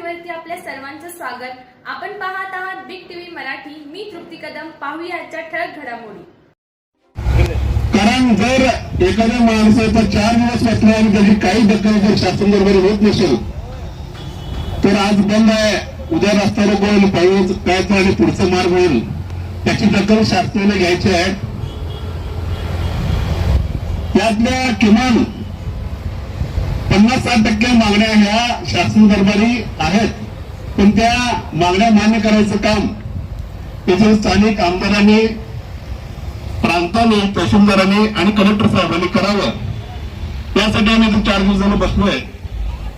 चॅनलवरती आपल्या सर्वांचं स्वागत. आपण पाहत आहात बिग टीव्ही मराठी. मी तृप्ती कदम. पाहूया आजच्या ठळक घडामोडी. कारण जर एखाद्या माणसाचा 4 दिवस बसला आणि त्याची काही दखल जर शासन दरबारी होत नसेल तर आज बंद आहे, उद्या रस्ता रोको होईल, पायी काय आणि पुढचा मार्ग होईल, त्याची दखल शासनाने घ्यायची आहे. यातल्या किमान 50-60% मागण्या ह्या शासन दरबारी आहेत, पण त्या मागण्या मान्य करायचं काम त्याचे स्थानिक आमदारांनी, प्रांतांनी, तहसीलदारांनी आणि कलेक्टर साहेबांनी करावं. त्यासाठी आम्ही 4 दिवसांना बसलोय.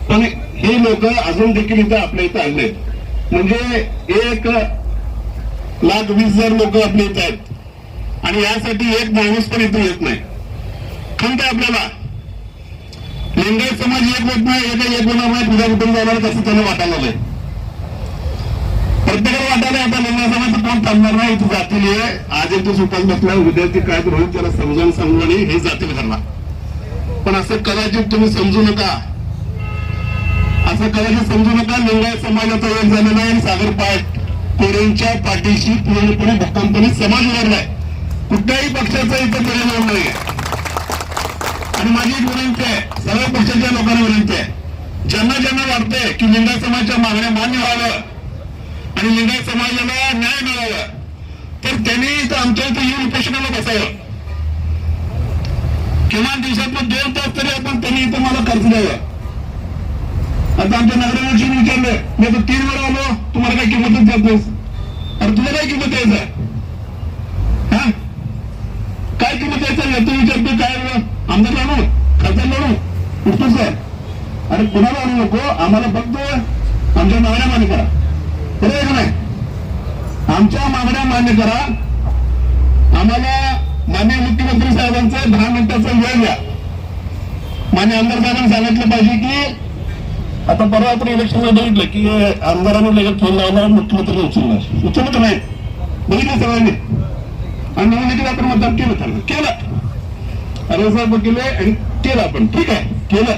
पण हे लोक अजून देखील इथं आपल्या इथं आणले, म्हणजे 1,20,000 लोक आपल्या इथं आहेत आणि यासाठी एक माणूस पण इथं येत नाही. खंत आहे आपल्याला. लिंगायत समाज एक होत नाही, एक होणार नाही, तुझ्या कुटुंब जाणार तसं त्यांना वाटायला आलंय. प्रत्येकाला वाटायला आता लिंगायत समाज कोण चालणार नाही, इथं जातील. आज एक दिवस उपास बसला, उद्या ती काय तर होईल, त्याला समजावून सांगू आणि हे जातील घरला. पण असं कदाचित तुम्ही समजू नका, असं कदाचित समजू नका. लिंगायत समाजाचा एक झालेला आहे आणि सागर कोरेंच्या पाठीशी पूर्णपणे भक्कमपणे समाज उभारलाय. कुठल्याही पक्षाचा इथं परिणाम नाहीये. आणि माझी एक विनंती आहे, सर्व पक्षाच्या लोकांना विनंती आहे, ज्यांना ज्यांना वाटतंय की लिंगायत समाजाच्या मागण्या मान्य व्हाव्या आणि लिंगायत समाजाला न्याय मिळावा, तर त्यांनी इथं आमच्या इथं येऊन उपोषणाला बसावं. किमान दिवसातून 2 तास तरी आपण त्यांनी इथं मला खर्च द्यावं. आता आमच्या नगराध्यक्षांनी विचारलं, मी आता 3 वेळा आलो, तुम्हाला काय किंमतच जात नाही. अरे तुला काय किंमत द्यायचं, हा काय किंमत द्यायचं तू विचारतो. काय आमदार लावू, खासदार लावू, उठतो सर. अरे कुणाला आणू नको, आम्हाला फक्त आमच्या मागण्या मान्य करा. बरोबर का नाही? आमच्या मागण्या मान्य करा. आम्हाला माननीय मुख्यमंत्री साहेबांचा 10 मिनिटाचा वेळ द्या. मान्य आमदार साहेबांनी सांगितलं पाहिजे की आता परवा आपण इलेक्शनला बघितलं की आमदारांनी लगेच फोन लावला, मुख्यमंत्री उचलत नाही. बघितलं सगळ्यांनी आणि निवडणुकीत आपण मतदान केलं. अरे साहेब केले आणि केलं आपण, ठीक आहे केलं.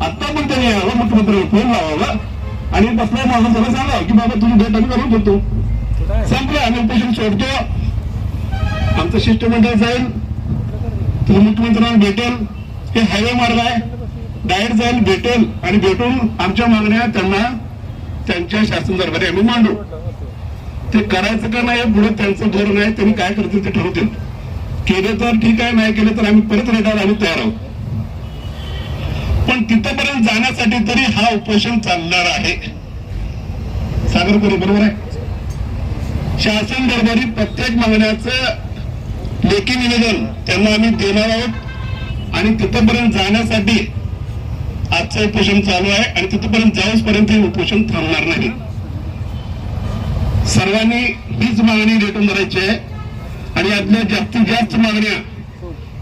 आता पण त्यांनी यावं, मुख्यमंत्री फोन लावावा आणि बसल्या माणूस सगळं सांगावं की बाबा तुम्ही भेट आम्ही करून देतो. संपलं, आम्ही उपोषण सोडतो. आमचं शिष्टमंडळ जाईल, तुम्ही मुख्यमंत्र्यांना भेटेल. हे हायवे मार्ग आहे, डायरेक्ट जाईल, भेटेल आणि भेटून आमच्या मागण्या त्यांना त्यांच्या शासन दरबारी आम्ही मांडू. ते करायचं का नाही पुढे त्यांचं धोरण आहे, त्यांनी काय करतील ते ठरवतील. केलं तर ठीक आहे, नाही केलं तर आम्ही परत रेटायला आम्ही तयार आहोत. पण तिथपर्यंत जाण्यासाठी तरी हा उपोषण चालणार आहे. सागरपुरी बरोबर आहे. शासन दरबारी प्रत्येक मागण्याचं लेखी निवेदन त्यांना आम्ही देणार आहोत आणि तिथपर्यंत जाण्यासाठी आजचं उपोषण चालू आहे आणि तिथपर्यंत जाऊसपर्यंत हे उपोषण थांबणार नाही. सर्वांनी हीच मागणी रेटून धरायची आहे आणि यातल्या जास्तीत जास्त मागण्या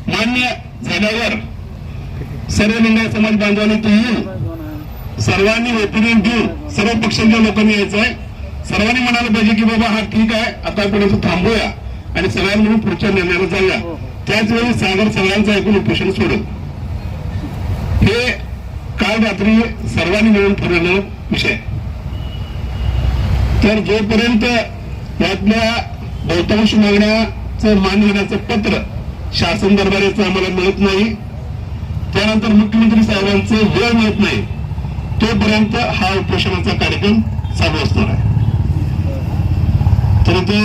मान्य झाल्यावर सर्व लिंगायत समाज बांधवांनी तो येऊन सर्वांनी ओपिनियन देऊन सर्व पक्षांच्या लोकांनी यायचं आहे. सर्वांनी म्हणायला पाहिजे की बाबा हा ठीक आहे, आता आपण इथं थांबूया आणि सगळ्यांना म्हणून पुढच्या निर्णयाला जाऊया. त्याच वेळी सागर सगळ्यांचं ऐकून उपोषण सोडेल. हे काल रात्री सर्वांनी मिळून ठरवलेला विषय. तर जोपर्यंत यातल्या बहुतांश मागण्याचं मान घेण्याचं पत्र शासन दरबारीचं आम्हाला मिळत नाही, त्यानंतर मुख्यमंत्री साहेबांचं वेळ मिळत नाही, तोपर्यंत हा उपोषणाचा कार्यक्रम चालू असणार आहे. तर इथे